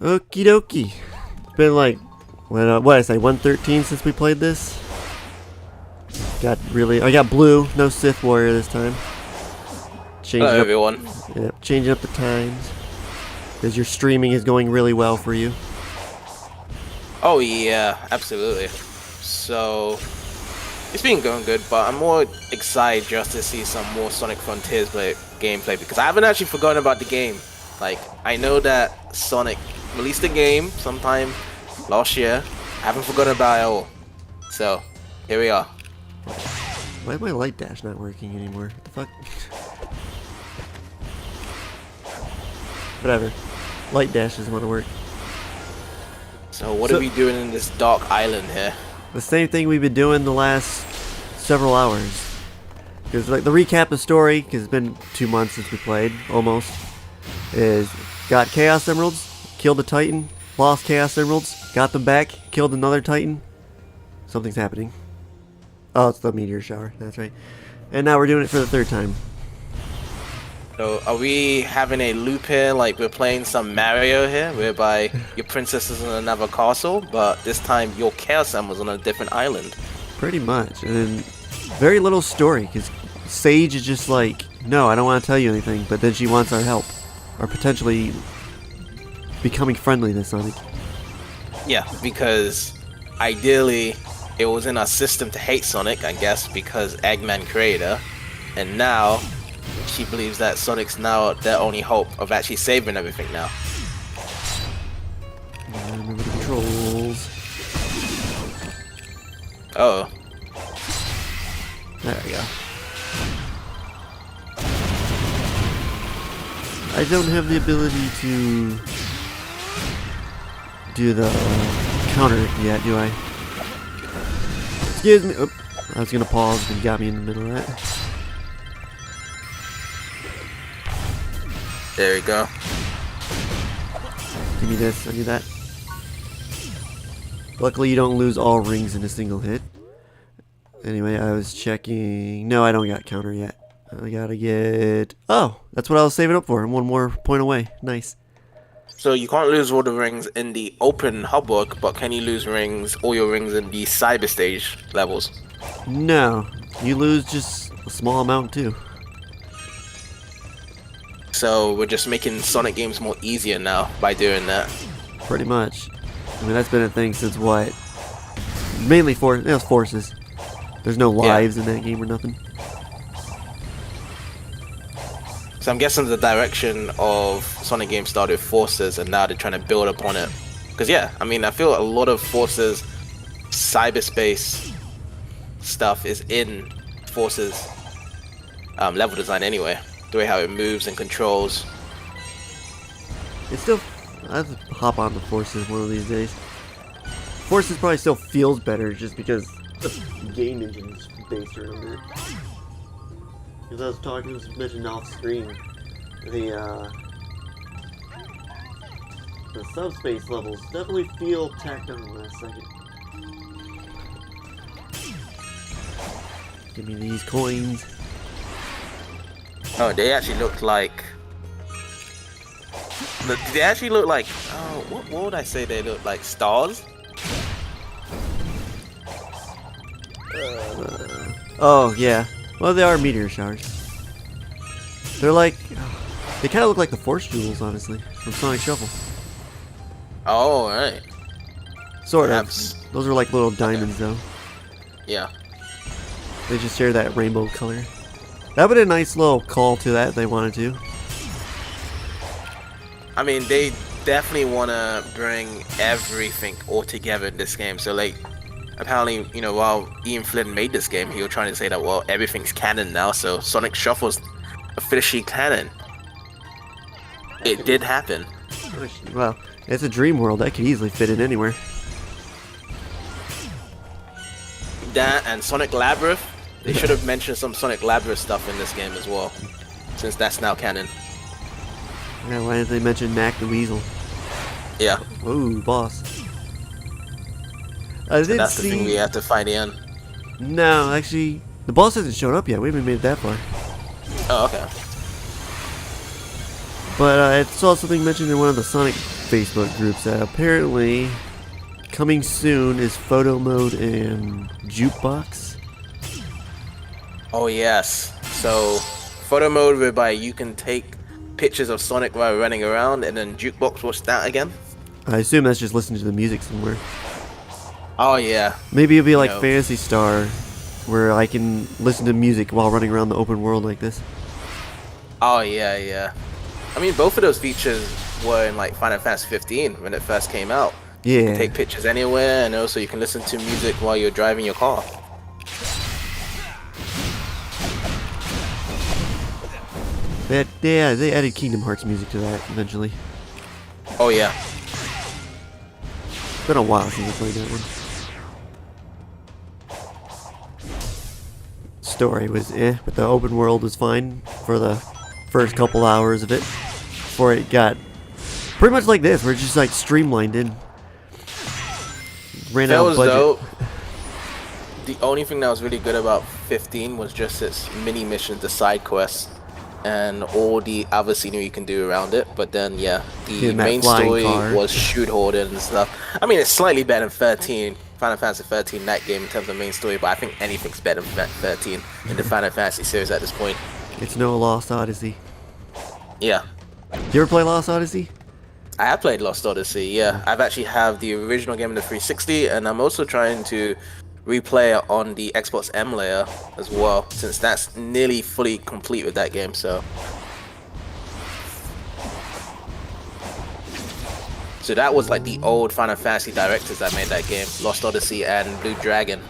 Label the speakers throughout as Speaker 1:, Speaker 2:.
Speaker 1: Okie dokie. It's been like, what did I say, 113 since we played this? I got blue, no Sith Warrior this time.
Speaker 2: Hello, everyone.
Speaker 1: Yep, changing up the times. Because your streaming is going really well for you.
Speaker 2: Oh yeah, absolutely. So it's been going good, but I'm more excited just to see some more Sonic Frontiers gameplay because I haven't actually forgotten about the game. Like, I know that Sonic released a game sometime last year. I haven't forgotten about it at all. So here we are.
Speaker 1: Why is my light dash not working anymore? What the fuck? Whatever. Light dash doesn't want to work.
Speaker 2: So what are we doing in this dark island here?
Speaker 1: The same thing we've been doing the last several hours. Because like the recap of story, because it's been 2 months since we played, almost, is got Chaos Emeralds, killed a Titan, lost Chaos Emeralds, got them back, killed another Titan. Something's happening. Oh, it's the meteor shower. That's right. And now we're doing it for the 3rd time.
Speaker 2: So are we having a loop here, like we're playing some Mario here, whereby your princess is in another castle, but this time your Chaos Emerald was on a different island?
Speaker 1: Pretty much. And then very little story, because Sage is just like, no, I don't want to tell you anything, but then she wants our help. Or potentially becoming friendly to Sonic.
Speaker 2: Yeah, because ideally it was in our system to hate Sonic, I guess, because Eggman created her, and now she believes that Sonic's now their only hope of actually saving everything now.
Speaker 1: Remember the controls.
Speaker 2: Oh.
Speaker 1: There we go. I don't have the ability to do the counter yet, do I? Excuse me. Oop. I was gonna pause, but you got me in the middle of that.
Speaker 2: There we go.
Speaker 1: Give me this, I need that. Luckily you don't lose all rings in a single hit. Anyway, I was checking... No, I don't got counter yet. I gotta get... Oh! That's what I was saving up for. I'm 1 more point away. Nice.
Speaker 2: So you can't lose all the rings in the open hub work, but can you lose all your rings in the cyber stage levels?
Speaker 1: No. You lose just a small amount too.
Speaker 2: So we're just making Sonic games more easier now by doing that.
Speaker 1: Pretty much. I mean, that's been a thing since what? Mainly Forces. There's no lives in that game or nothing.
Speaker 2: So I'm guessing the direction of Sonic games started with Forces, and now they're trying to build upon it. Because yeah, I mean, I feel a lot of Forces cyberspace stuff is in Forces level design anyway. The way how it moves and controls.
Speaker 1: It's still... I have to hop on the Forces one of these days. Forces probably still feels better just because the game engine is based around it. Because I was talking, mentioned off screen, the subspace levels definitely feel tacked on last second. Give me these coins.
Speaker 2: Oh, they actually look like... They actually look like... Oh, what would I say they look like? Stars?
Speaker 1: Oh, yeah. Well, they are meteor showers. They're like... They kind of look like the Force Jewels, honestly, from Sonic Shuffle.
Speaker 2: Oh, right.
Speaker 1: Sort
Speaker 2: Perhaps.
Speaker 1: of. Those are like little diamonds, though.
Speaker 2: Yeah.
Speaker 1: They just share that rainbow color. That would be a nice little call to that if they wanted to.
Speaker 2: I mean, they definitely want to bring everything all together in this game. So, like, apparently, you know, while Ian Flynn made this game, he was trying to say that, well, everything's canon now, so Sonic Shuffle's officially canon. It did happen.
Speaker 1: Well, it's a dream world. That could easily fit in anywhere.
Speaker 2: That and Sonic Labyrinth. They should have mentioned some Sonic Labyrinth stuff in this game as well, since that's now canon.
Speaker 1: Yeah, why didn't they mention Mac the Weasel?
Speaker 2: Yeah.
Speaker 1: Ooh, boss. I did
Speaker 2: That's
Speaker 1: see...
Speaker 2: the thing we have to fight in.
Speaker 1: No, actually, the boss hasn't shown up yet. We haven't made it that far.
Speaker 2: Oh, okay.
Speaker 1: But I saw something mentioned in one of the Sonic Facebook groups that apparently coming soon is photo mode and jukebox.
Speaker 2: Oh yes. So photo mode whereby you can take pictures of Sonic while running around, and then jukebox, what's that again?
Speaker 1: I assume that's just listening to the music somewhere.
Speaker 2: Oh yeah.
Speaker 1: Maybe it'll be
Speaker 2: You
Speaker 1: like
Speaker 2: know.
Speaker 1: Phantasy Star, where I can listen to music while running around the open world like this.
Speaker 2: Oh yeah, yeah. I mean, both of those features were in like Final Fantasy 15 when it first came out. You
Speaker 1: Yeah.
Speaker 2: can take pictures anywhere, and also you can listen to music while you're driving your car.
Speaker 1: Yeah, they added Kingdom Hearts music to that eventually.
Speaker 2: Oh yeah.
Speaker 1: It's been a while since I played that one. Story was but the open world was fine for the first couple hours of it. Before it got pretty much like this, where it's just like streamlined in. Ran
Speaker 2: That
Speaker 1: out of
Speaker 2: was
Speaker 1: budget.
Speaker 2: dope. The only thing that was really good about 15 was just its mini missions, the side quests, and all the other scenery you can do around it. But then, yeah, the
Speaker 1: Getting that
Speaker 2: main
Speaker 1: flying
Speaker 2: story
Speaker 1: car.
Speaker 2: was shoot hoarded and stuff. I mean, it's slightly better than 13, Final Fantasy 13, that game in terms of main story, but I think anything's better than 13 in the Final Fantasy series at this point.
Speaker 1: It's no Lost Odyssey.
Speaker 2: Yeah.
Speaker 1: You ever play Lost Odyssey?
Speaker 2: I have played Lost Odyssey, yeah. I've actually have the original game in the 360, and I'm also trying to replay it on the Xbox M layer as well, since that's nearly fully complete with that game, so. So that was like the old Final Fantasy directors that made that game, Lost Odyssey and Blue Dragon.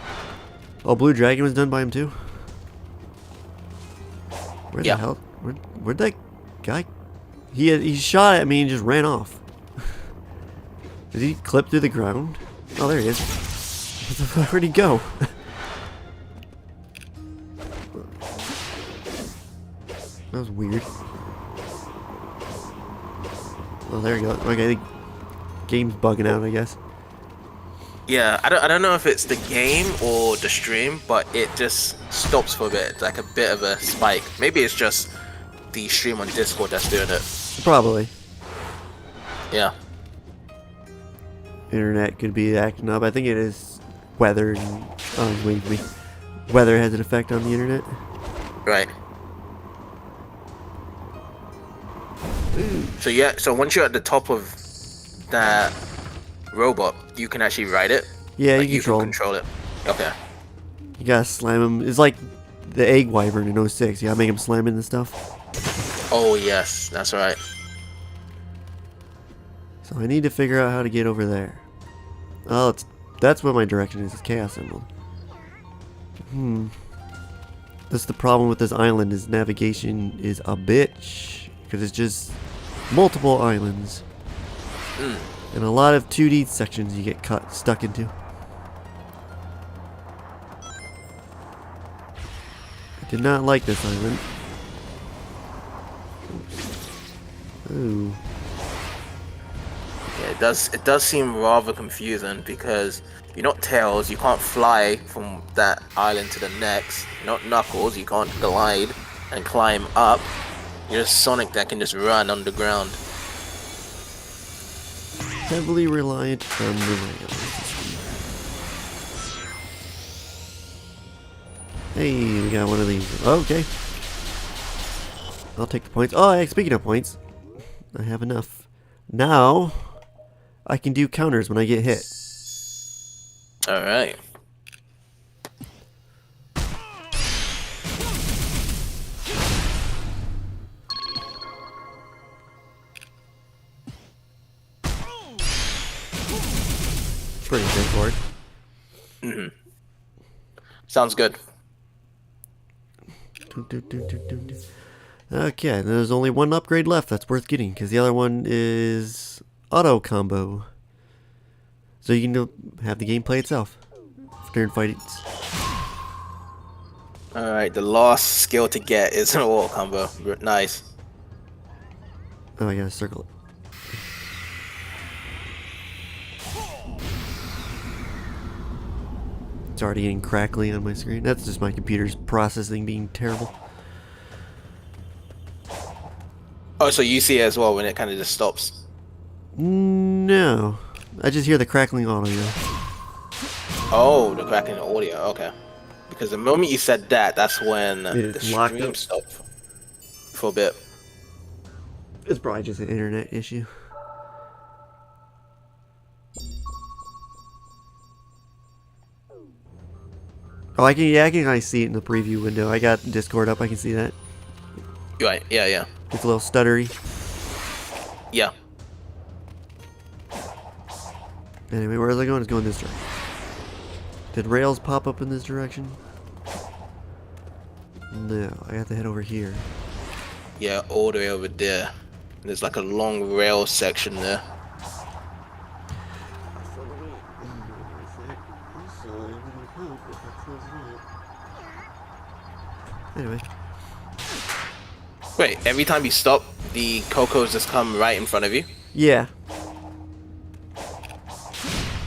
Speaker 1: Oh, Blue Dragon was done by him too? Where
Speaker 2: Yeah.
Speaker 1: the hell? Where'd that guy... He shot at me and just ran off. Did he clip through the ground? Oh, there he is. What the fuck? Where'd he go? That was weird. Oh, there you go. Okay, the game's bugging out, I guess.
Speaker 2: Yeah, I don't know if it's the game or the stream, but it just stops for a bit, like a bit of a spike. Maybe it's just the stream on Discord that's doing it.
Speaker 1: Probably.
Speaker 2: Yeah.
Speaker 1: Internet could be acting up. I think it is weather. And, oh, wait. Weather has an effect on the internet.
Speaker 2: Right. So yeah, so once you're at the top of that robot, you can actually ride it.
Speaker 1: Yeah,
Speaker 2: Like,
Speaker 1: you control him.
Speaker 2: control it. Okay.
Speaker 1: You gotta slam him. It's like the egg wyvern in 06. You gotta make him slam into stuff.
Speaker 2: Oh yes, that's right.
Speaker 1: So I need to figure out how to get over there. Oh, that's what my direction is. It's Chaos Emerald. That's the problem with this island. Is navigation is a bitch because it's just multiple islands and a lot of 2D sections you get stuck into. I did not like this island. Ooh.
Speaker 2: Yeah, it does seem rather confusing because you're not Tails, you can't fly from that island to the next. You're not Knuckles, you can't glide and climb up. You're just Sonic that can just run underground.
Speaker 1: Heavily reliant on the rails. Hey, we got one of these. Okay. I'll take the points. Oh, hey, speaking of points, I have enough. Now, I can do counters when I get hit.
Speaker 2: Alright.
Speaker 1: Pretty straightforward.
Speaker 2: Sounds good.
Speaker 1: Okay, there's only one upgrade left that's worth getting, because the other one is auto combo. So you can have the game play itself during fights.
Speaker 2: Alright, the last skill to get is an auto combo. Nice.
Speaker 1: Oh, I gotta circle it. It's already getting crackly on my screen. That's just my computer's processing being terrible.
Speaker 2: Oh, so you see it as well when it kind of just stops.
Speaker 1: No. I just hear the crackling audio.
Speaker 2: Oh, the cracking audio. Okay. Because the moment you said that, that's when the
Speaker 1: It's locked
Speaker 2: stream
Speaker 1: up.
Speaker 2: stopped for a bit.
Speaker 1: It's probably just an internet issue. Oh, I can see it in the preview window. I got Discord up. I can see that.
Speaker 2: Right. Yeah. Yeah.
Speaker 1: It's a little stuttery.
Speaker 2: Yeah.
Speaker 1: Anyway, where is I going? It's going this direction. Did rails pop up in this direction? No, I have to head over here.
Speaker 2: Yeah. All the way over there. There's like a long rail section there.
Speaker 1: Anyway.
Speaker 2: Wait, every time you stop, the Cocos just come right in front of you?
Speaker 1: Yeah.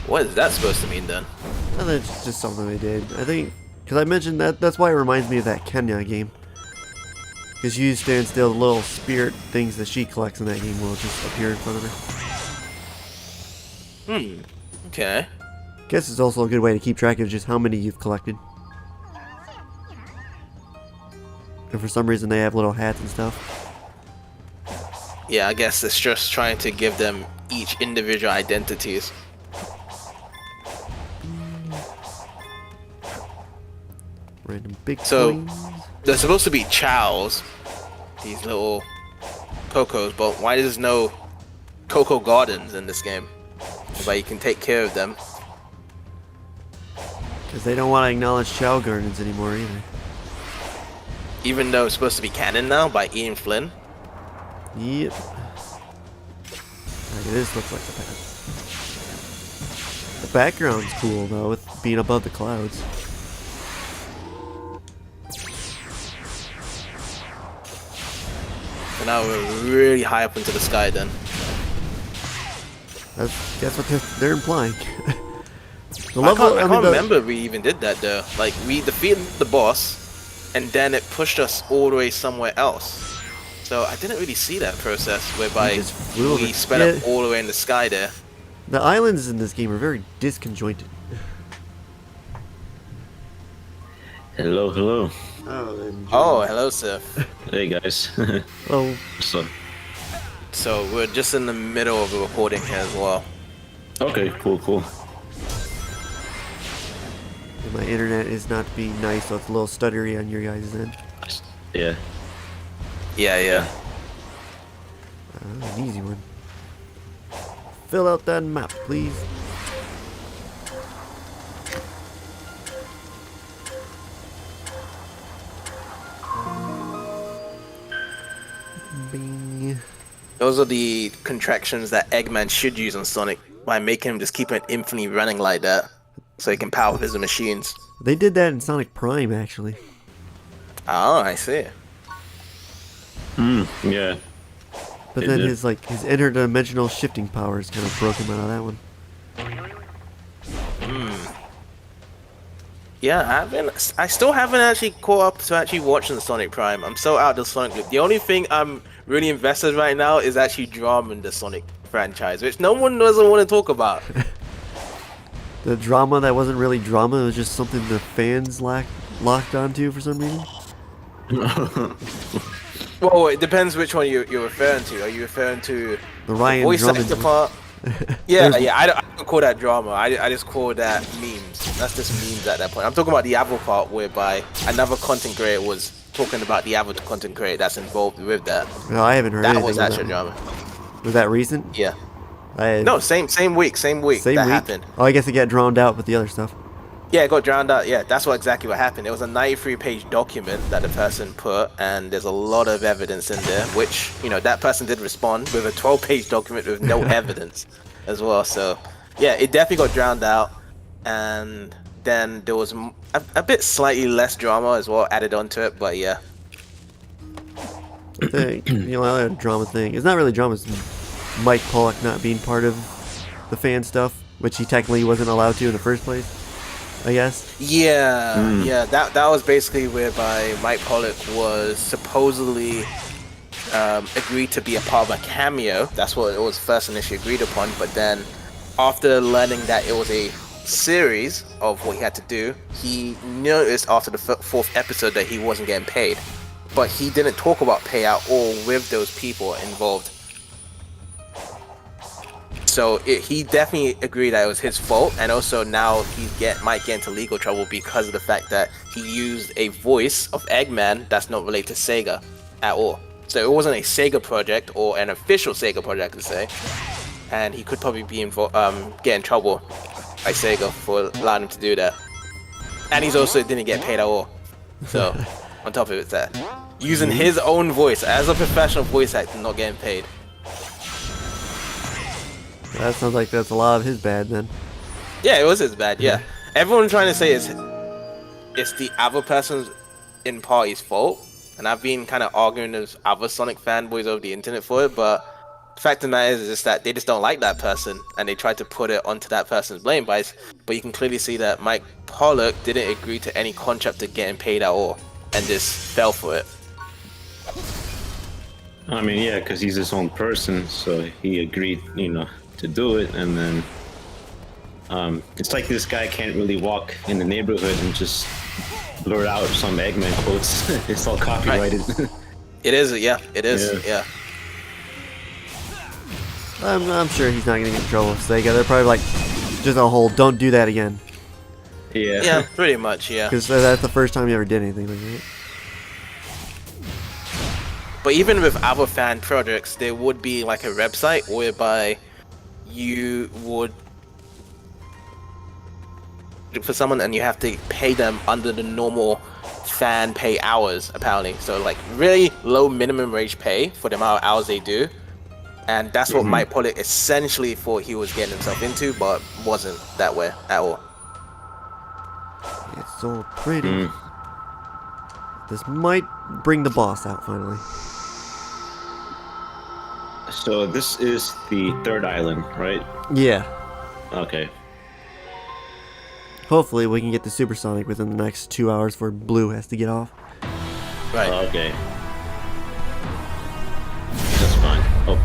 Speaker 2: What is that supposed to mean then?
Speaker 1: I think it's just something they did. I think, because I mentioned that's why it reminds me of that Kenya game. Because you stand still, the little spirit things that she collects in that game will just appear in front of her.
Speaker 2: Okay.
Speaker 1: Guess it's also a good way to keep track of just how many you've collected. And for some reason they have little hats and stuff.
Speaker 2: Yeah, I guess it's just trying to give them each individual identities.
Speaker 1: Random big
Speaker 2: So,
Speaker 1: coins.
Speaker 2: they're supposed to be chows, these little Cocos, but why there's no Coco Gardens in this game? Where you can take care of them.
Speaker 1: Because they don't want to acknowledge Chow Gardens anymore either.
Speaker 2: Even though it's supposed to be canon now by Ian Flynn.
Speaker 1: Yep. Okay, this looks like the path. The background's cool though, with being above the clouds.
Speaker 2: So now we're really high up into the sky then.
Speaker 1: That's what they're implying. The
Speaker 2: I can't
Speaker 1: mean,
Speaker 2: remember we even did that though. Like, we defeated the boss, and then it pushed us all the way somewhere else. So I didn't really see that process whereby
Speaker 1: just flew over.
Speaker 2: we sped up all the way in the sky there.
Speaker 1: The islands in this game are very disconjointed.
Speaker 3: Hello, hello.
Speaker 2: Oh, hello, Sif.
Speaker 3: Hey guys.
Speaker 1: Oh,
Speaker 3: So,
Speaker 2: So we're just in the middle of a recording here as well.
Speaker 3: okay, cool.
Speaker 1: and my internet is not being nice, so it's a little stuttery on your guys' end.
Speaker 3: Yeah.
Speaker 2: Yeah.
Speaker 1: An easy one. Fill out that map, please. Bing.
Speaker 2: Those are the contractions that Eggman should use on Sonic by making him just keep it infinitely running like that, so he can power up his machines.
Speaker 1: They did that in Sonic Prime, actually.
Speaker 2: Oh, I see.
Speaker 3: Yeah.
Speaker 1: But
Speaker 3: They
Speaker 1: then
Speaker 3: did.
Speaker 1: his interdimensional shifting powers kind of broke him out of that one.
Speaker 2: Yeah, I still haven't actually caught up to actually watching the Sonic Prime. I'm so out of the Sonic loop. The only thing I'm really invested right now is actually drama in the Sonic franchise, which no one doesn't want to talk about.
Speaker 1: The drama that wasn't really drama, it was just something the fans locked onto for some reason.
Speaker 2: Well, it depends which one you're referring to. Are you referring to
Speaker 1: The Ryan
Speaker 2: voice
Speaker 1: Drummond
Speaker 2: actor
Speaker 1: one.
Speaker 2: part? Yeah. I don't call that drama. I just call that memes. That's just memes at that point. I'm talking about the other part whereby another content creator was talking about the other content creator that's involved with that.
Speaker 1: No, I haven't heard
Speaker 2: That
Speaker 1: anything
Speaker 2: was
Speaker 1: about
Speaker 2: actually
Speaker 1: that.
Speaker 2: drama.
Speaker 1: Was that recent?
Speaker 2: Yeah.
Speaker 1: I,
Speaker 2: No, same week
Speaker 1: same
Speaker 2: that
Speaker 1: week?
Speaker 2: happened.
Speaker 1: Oh, I guess it got drowned out with the other stuff.
Speaker 2: Yeah, it got drowned out. Yeah, that's exactly what happened. It was a 93-page document that the person put, and there's a lot of evidence in there, which, that person did respond with a 12-page document with no evidence as well. So, yeah, it definitely got drowned out, and then there was a bit slightly less drama as well added onto it, but yeah.
Speaker 1: The other drama thing. It's not really drama. It's Mike Pollock not being part of the fan stuff, which he technically wasn't allowed to in the first place, I guess.
Speaker 2: Yeah, that was basically whereby Mike Pollock was supposedly agreed to be a part of a cameo. That's what it was first initially agreed upon. But then, after learning that it was a series of what he had to do, he noticed after the fourth episode that he wasn't getting paid. But he didn't talk about payout or with those people involved. So he definitely agreed that it was his fault, and also now he might get into legal trouble because of the fact that he used a voice of Eggman that's not related to Sega at all. So it wasn't a Sega project or an official Sega project to say, and he could probably be get in trouble by Sega for allowing him to do that. And he's also didn't get paid at all. So on top of it, that using his own voice as a professional voice actor, not getting paid.
Speaker 1: That sounds like that's a lot of his bad then.
Speaker 2: Yeah, it was his bad. Yeah, everyone trying to say it's the other person's in party's fault, and I've been kind of arguing with other Sonic fanboys over the internet for it. But the fact of the matter is that they just don't like that person, and they try to put it onto that person's blame. But you can clearly see that Mike Pollock didn't agree to any contract to getting paid at all, and just fell for it.
Speaker 3: I mean, yeah, because he's his own person, so he agreed, to do it, and then it's like this guy can't really walk in the neighborhood and just blurt out some Eggman quotes. It's all copyrighted. Right.
Speaker 2: It is, yeah, it is, yeah.
Speaker 1: I'm sure he's not gonna get in trouble with Sega. They're probably like, just a whole, don't do that again.
Speaker 3: Yeah.
Speaker 2: Yeah, pretty much, yeah.
Speaker 1: Because that's the first time you ever did anything like that.
Speaker 2: But even with other fan projects, there would be like a website whereby you would look for someone and you have to pay them under the normal fan pay hours, apparently. So like really low minimum wage pay for the amount of hours they do. And that's what Mike Pollock essentially thought he was getting himself into, but wasn't that way at all.
Speaker 1: It's so pretty. This might bring the boss out finally.
Speaker 3: So this is the third island, right?
Speaker 1: Yeah.
Speaker 3: Okay.
Speaker 1: Hopefully we can get the Supersonic within the next 2 hours before Blue has to get off.
Speaker 2: Right.
Speaker 3: Okay. That's fine. Oh.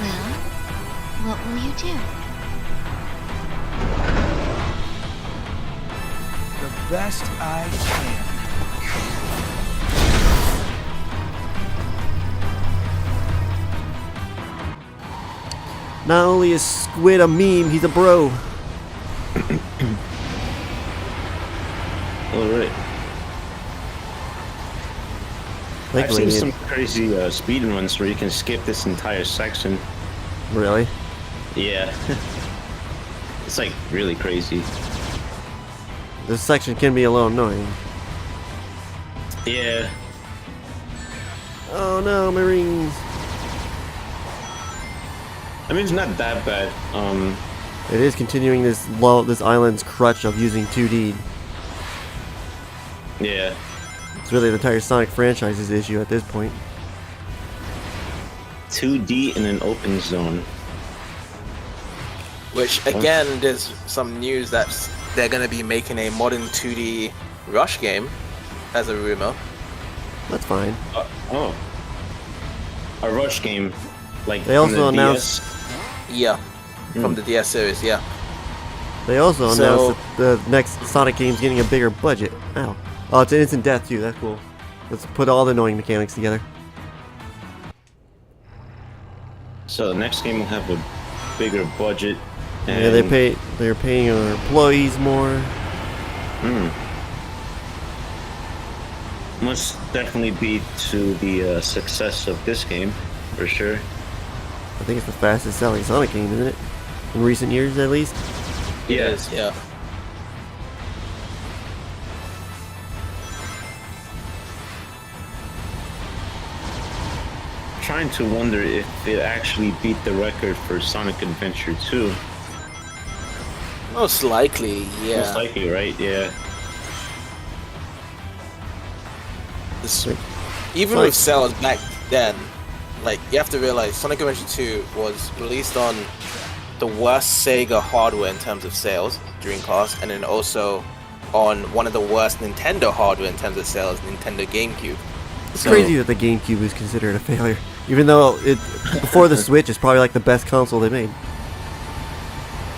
Speaker 4: Well, what will you do?
Speaker 5: The best I can.
Speaker 1: Not only is Squid a meme, he's a bro.
Speaker 3: Alright. I've seen some crazy speed runs where you can skip this entire section.
Speaker 1: Really?
Speaker 3: Yeah. It's like really crazy.
Speaker 1: This section can be a little annoying.
Speaker 3: Yeah.
Speaker 1: Oh no, my rings.
Speaker 3: I mean, it's not that bad.
Speaker 1: It is continuing this island's crutch of using 2D.
Speaker 3: Yeah.
Speaker 1: It's really the entire Sonic franchise's issue at this point.
Speaker 3: 2D in an open zone.
Speaker 2: Which again, there's some news that they're gonna be making a modern 2D Rush game, as a rumor.
Speaker 1: That's fine.
Speaker 3: Oh. A Rush game, like
Speaker 1: They also announced.
Speaker 2: Yeah, from the DS series, yeah.
Speaker 1: They also announced that the next Sonic game's getting a bigger budget. Ow. Oh, it's instant death too. That's cool. Let's put all the annoying mechanics together.
Speaker 3: So the next game will have a bigger budget. And
Speaker 1: Yeah, they're paying their employees more.
Speaker 3: Must definitely be to the success of this game, for sure.
Speaker 1: I think it's the fastest selling Sonic game, isn't it? In recent years, at least.
Speaker 2: Yes, yeah.
Speaker 3: Trying to wonder if it actually beat the record for Sonic Adventure 2.
Speaker 2: Most likely, yeah.
Speaker 3: Most likely, right? Yeah.
Speaker 2: Even with sales back then, like, you have to realize Sonic Adventure 2 was released on the worst Sega hardware in terms of sales, Dreamcast, and then also on one of the worst Nintendo hardware in terms of sales, Nintendo GameCube.
Speaker 1: It's crazy that the GameCube is considered a failure, even though it before the Switch is probably like the best console they made.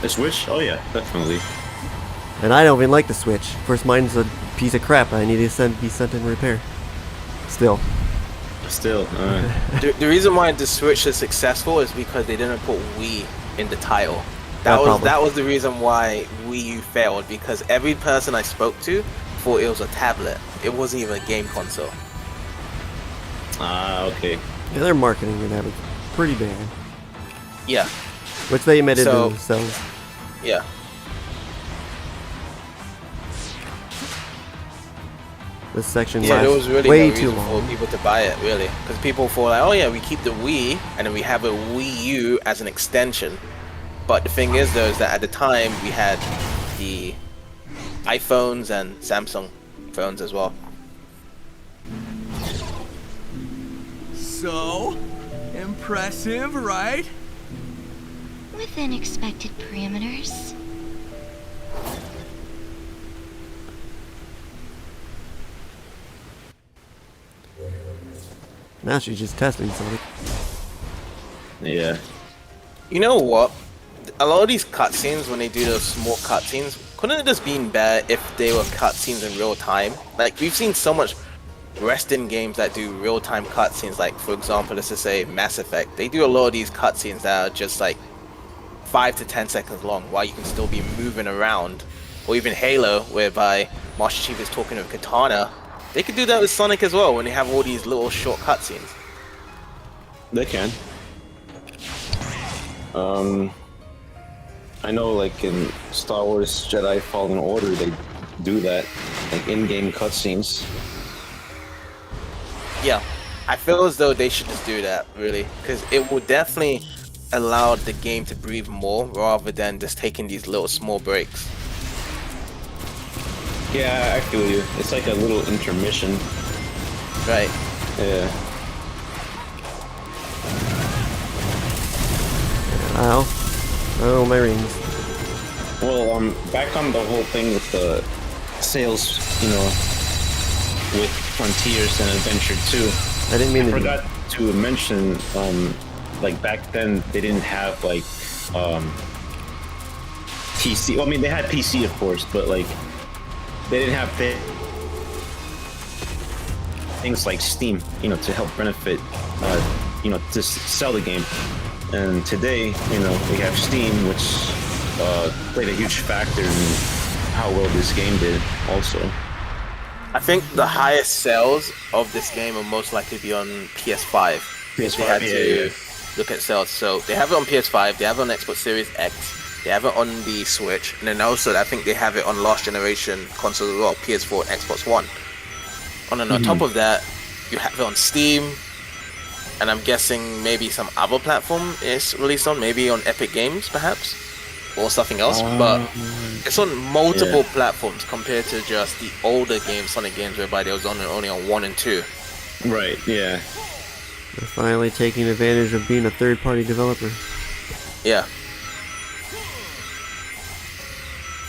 Speaker 3: The Switch? Oh yeah, definitely.
Speaker 1: And I don't even like the Switch. First, mine's a piece of crap. I need to be sent in repair. Still.
Speaker 2: The reason why the Switch is successful is because they didn't put Wii in the title. That was the reason why Wii U failed, because every person I spoke to thought it was a tablet. It wasn't even a game console.
Speaker 3: Ah, okay.
Speaker 1: Yeah, their marketing in that was pretty bad.
Speaker 2: Yeah.
Speaker 1: Which they admitted
Speaker 2: So-
Speaker 1: themselves.
Speaker 2: Yeah.
Speaker 1: This section
Speaker 2: Yeah, there was
Speaker 1: lasts
Speaker 2: really
Speaker 1: way
Speaker 2: no
Speaker 1: too
Speaker 2: reason for
Speaker 1: long.
Speaker 2: people to buy it, really. Because people thought like, oh yeah, we keep the Wii, and then we have a Wii U as an extension. But the thing is, though, is that at the time, we had the iPhones and Samsung phones as well.
Speaker 5: So, impressive, right?
Speaker 4: Within expected parameters.
Speaker 1: Now she's just testing something.
Speaker 3: Yeah.
Speaker 2: You know what? A lot of these cutscenes, when they do those small cutscenes, couldn't it just been better if they were cutscenes in real time? Like, we've seen so much Western games that do real-time cutscenes. Like, for example, let's just say Mass Effect. They do a lot of these cutscenes that are just like 5 to 10 seconds long, while you can still be moving around. Or even Halo, whereby Master Chief is talking with Katana. They could do that with Sonic as well, when they have all these little short cutscenes.
Speaker 3: They can. I know, like in Star Wars Jedi Fallen Order, they do that, like in-game cutscenes.
Speaker 2: Yeah, I feel as though they should just do that, really, because it will definitely allow the game to breathe more, rather than just taking these little small breaks.
Speaker 3: Yeah, I feel you. It's like a little intermission.
Speaker 2: Right.
Speaker 3: Yeah.
Speaker 1: Ow. Oh, my rings.
Speaker 3: Well, back on the whole thing with the sales, you know, with Frontiers and Adventure 2.
Speaker 1: I didn't mean
Speaker 3: I
Speaker 1: to.
Speaker 3: forgot to mention, like back then they didn't have like PC. Well, I mean, they had PC, of course, but like they didn't have things like Steam, you know, to help benefit, you know, to sell the game. And today, you know, we have Steam, which played a huge factor in how well this game did. Also,
Speaker 2: I think the highest sales of this game will most likely be on PS5. If they had to look at sales. So they have it on PS5, they have it on Xbox Series X, they have it on the Switch, and then also I think they have it on last generation consoles as well, PS4 and Xbox One. And then on top of that, you have it on Steam, and I'm guessing maybe some other platform is released on, maybe on Epic Games perhaps, or something else, but it's on multiple platforms compared to just the older games, Sonic games, whereby they was only on 1 and 2.
Speaker 3: right? Yeah.
Speaker 1: They're finally taking advantage of being a third-party developer.
Speaker 2: Yeah.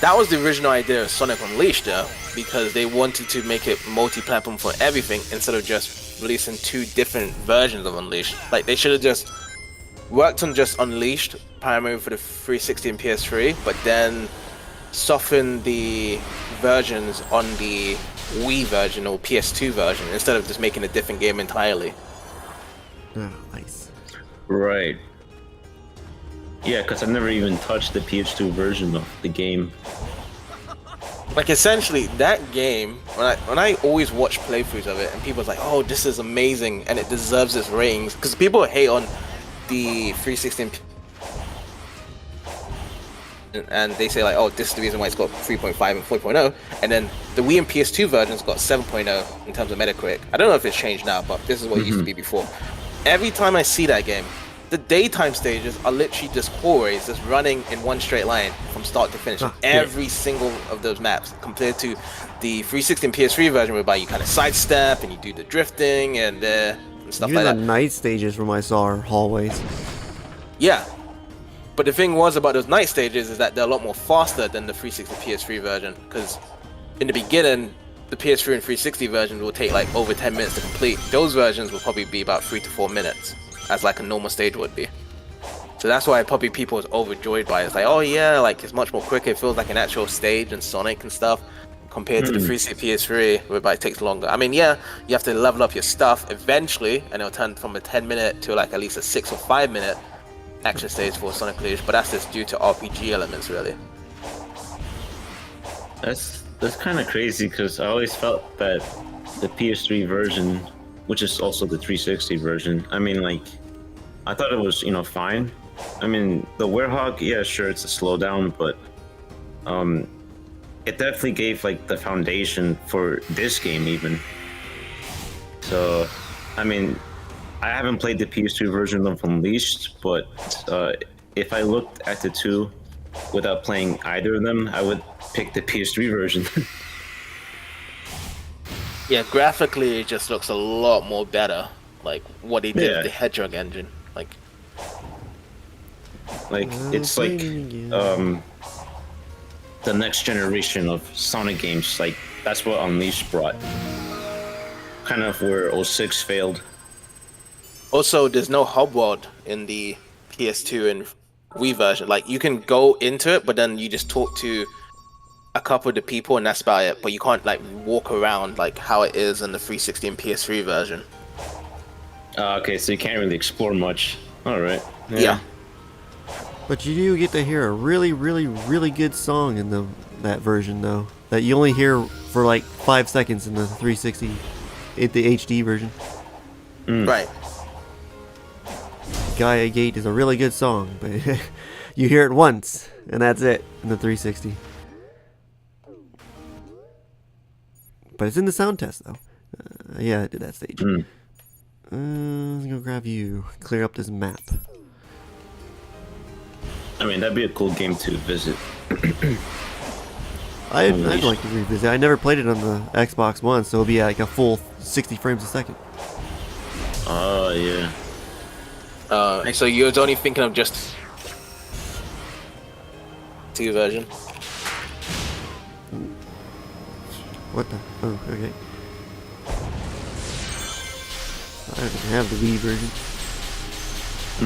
Speaker 2: That was the original idea of Sonic Unleashed, though, because they wanted to make it multi-platform for everything instead of just releasing 2 different versions of Unleashed. Like, they should have just worked on just Unleashed, primarily for the 360 and PS3, but then soften the versions on the Wii version or PS2 version instead of just making a different game entirely.
Speaker 1: Oh, nice.
Speaker 3: Right. Yeah, because I've never even touched the PS2 version of the game.
Speaker 2: Like, essentially, that game, when I always watch playthroughs of it, and people's like, oh, this is amazing, and it deserves its ratings, because people hate on the 360 and they say like, oh, this is the reason why it's got 3.5 and 4.0, and then the Wii and PS2 version's got 7.0 in terms of Metacritic. I don't know if it's changed now, but this is what it used to be before. Every time I see that game, the daytime stages are literally just hallways just running in one straight line from start to finish. Every single of those maps, compared to the 360 and PS3 version, whereby you kind of sidestep and you do the drifting and stuff
Speaker 1: Even
Speaker 2: like
Speaker 1: the
Speaker 2: that.
Speaker 1: night stages from I saw are hallways.
Speaker 2: Yeah, But the thing was about those night stages is that they're a lot more faster than the 360 PS3 version, because in the beginning, the PS3 and 360 versions will take like over 10 minutes to complete. Those versions will probably be about 3 to 4 minutes, as like a normal stage would be. So that's why probably people was overjoyed by it. It's like, oh yeah, like it's much more quicker. It feels like an actual stage and Sonic and stuff, compared to the 360 PS3, whereby it takes longer. I mean, yeah, you have to level up your stuff eventually, and it'll turn from a 10-minute to like at least a 6 or 5 minute action stage for Sonic Collision, but that's just due to RPG elements, really.
Speaker 3: That's kind of crazy because I always felt that the PS3 version, which is also the 360 version, I mean, like, I thought it was, fine. I mean, the Werehog, yeah, sure, it's a slowdown, but it definitely gave like the foundation for this game even. So, I mean, I haven't played the PS2 version of Unleashed, but if I looked at the two without playing either of them, I would pick the PS3 version.
Speaker 2: Yeah, graphically it just looks a lot more better, like what he did with the Hedgehog engine.
Speaker 3: Like it's like the next generation of Sonic games. Like that's what Unleashed brought. Kind of where 06 failed.
Speaker 2: Also, there's no hub world in the PS2 and Wii version. Like, you can go into it, but then you just talk to a couple of the people, and that's about it. But you can't, like, walk around like how it is in the 360 and PS3 version.
Speaker 3: Okay, so you can't really explore much. All right.
Speaker 2: Yeah.
Speaker 1: But you do get to hear a really, really, really good song in that version, though. That you only hear for like 5 seconds in the 360, the HD version.
Speaker 2: Right.
Speaker 1: Gaia Gate is a really good song, but you hear it once, and that's it in the 360. But it's in the sound test, though. Yeah, I did that stage. Let's go grab you. Clear up this map.
Speaker 3: I mean, that'd be a cool game to visit.
Speaker 1: I'd like to revisit. I never played it on the Xbox One, so it'll be like a full 60 frames a second.
Speaker 3: Oh, yeah.
Speaker 2: And so you're only thinking of just 2 version?
Speaker 1: What the? Oh, okay. I don't have the Wii version.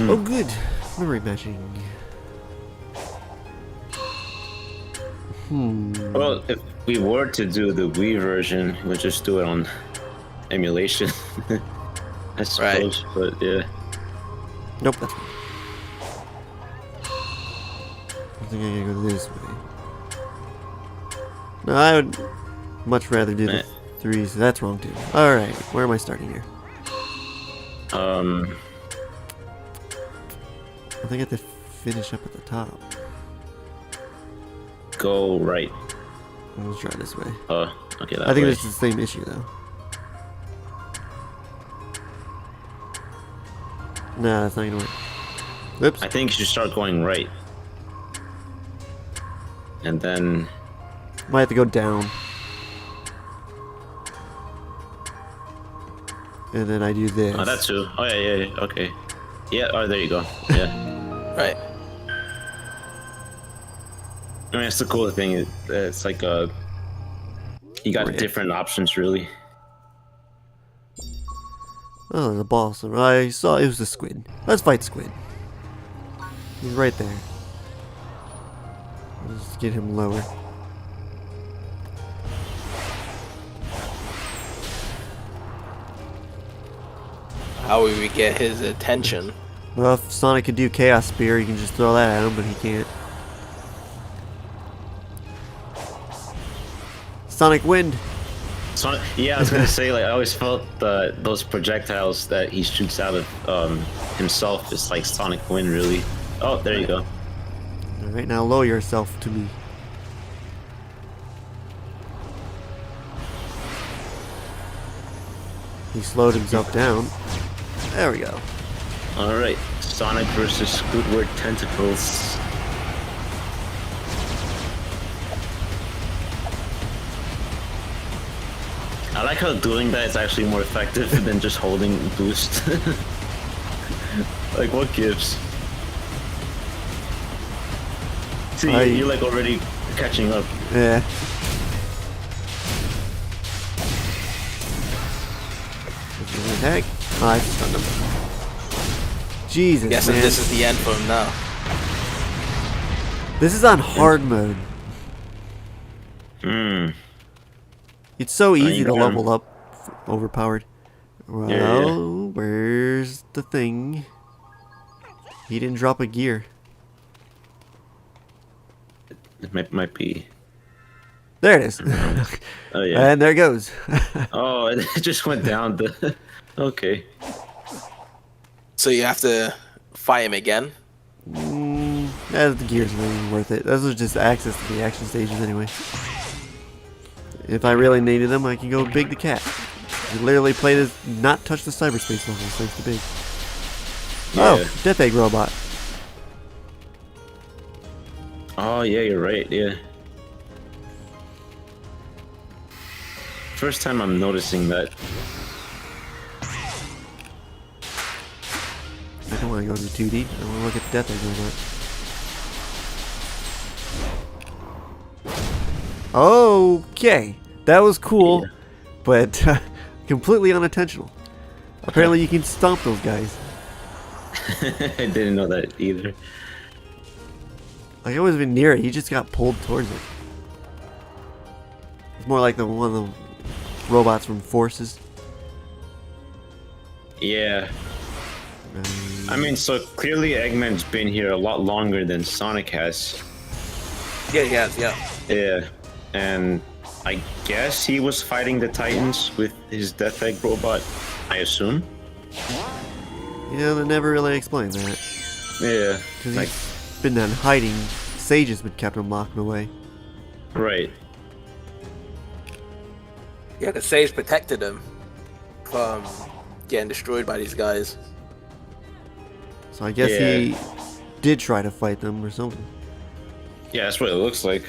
Speaker 1: Oh, good. Memory matching.
Speaker 3: Well, if we were to do the Wii version, we'd just do it on emulation. I suppose, but yeah.
Speaker 1: Nope, that's fine. I think I gotta go this way. No, I would much rather do the 3, so that's wrong too. Alright, where am I starting here?
Speaker 3: I
Speaker 1: think I have to finish up at the top.
Speaker 3: Go right.
Speaker 1: Let's try this way.
Speaker 3: Okay, that
Speaker 1: I think
Speaker 3: way.
Speaker 1: this is the same issue though. Nah, that's not gonna work. Oops.
Speaker 3: I think you should start going right. And then...
Speaker 1: Might have to go down. And then I do this.
Speaker 3: Oh, that too. Oh, yeah, okay. Yeah, oh, there you go. Yeah.
Speaker 2: Right.
Speaker 3: I mean, it's the cool thing. It's like you got different options, really.
Speaker 1: Oh, there's a boss. I saw it was a squid. Let's fight squid. He's right there. Let's get him lower.
Speaker 2: How would we get his attention?
Speaker 1: Well, if Sonic could do Chaos Spear, you can just throw that at him, but he can't. Sonic Wind.
Speaker 3: Yeah, I was gonna say, like, I always felt those projectiles that he shoots out of himself is like Sonic Wind, really. Oh, there you go.
Speaker 1: Alright, now lower yourself to me. He slowed himself down. There we go.
Speaker 3: Alright, Sonic versus Squidward Tentacles. I like how doing that is actually more effective than just holding boost. Like, what gives? See, you're like already catching up.
Speaker 1: Yeah. Attack. Oh, I stunned him. Jesus,
Speaker 2: Guessing
Speaker 1: man.
Speaker 2: this is the end for him now.
Speaker 1: This is on hard mode.
Speaker 3: Hmm.
Speaker 1: It's so easy
Speaker 3: you
Speaker 1: to
Speaker 3: got him.
Speaker 1: level up overpowered. Well,
Speaker 3: Yeah.
Speaker 1: where's the thing? He didn't drop a gear.
Speaker 3: It might be.
Speaker 1: There it is.
Speaker 3: Oh yeah.
Speaker 1: And there it goes.
Speaker 3: Oh, it just went down. Okay.
Speaker 2: So you have to fight him again.
Speaker 1: The gears aren't even worth it. Those are just access to the action stages anyway. If I really needed them, I can go Big the Cat. You literally play this, not touch the cyberspace levels thanks to Big.
Speaker 3: Yeah.
Speaker 1: Oh, Death Egg Robot.
Speaker 3: Oh yeah, you're right. Yeah. First time I'm noticing that.
Speaker 1: I don't want to go to 2D. I want to look at the Death Egg Robot. Okay, that was cool,
Speaker 3: Yeah.
Speaker 1: but completely unintentional. Apparently you can stomp those guys.
Speaker 3: I didn't know that either.
Speaker 1: Like, I wasn't even near it, he just got pulled towards it. It's more like one of the robots from Forces.
Speaker 3: Yeah. I mean, so clearly Eggman's been here a lot longer than Sonic has.
Speaker 2: Yeah, he has. Yeah.
Speaker 3: Yeah. And I guess he was fighting the Titans with his Death Egg robot, I assume.
Speaker 1: Yeah, they never really explained that.
Speaker 3: Yeah.
Speaker 1: Because
Speaker 3: Like,
Speaker 1: he's been in hiding. Sages would kept him locked away.
Speaker 3: right.
Speaker 2: Yeah, the Sage protected him from getting destroyed by these guys.
Speaker 1: So I guess
Speaker 3: Yeah.
Speaker 1: he did try to fight them or something.
Speaker 3: Yeah, that's what it looks like.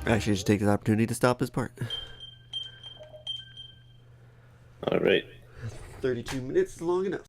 Speaker 1: Actually, just take this opportunity to stop this part.
Speaker 3: All right.
Speaker 1: 32 minutes is long enough.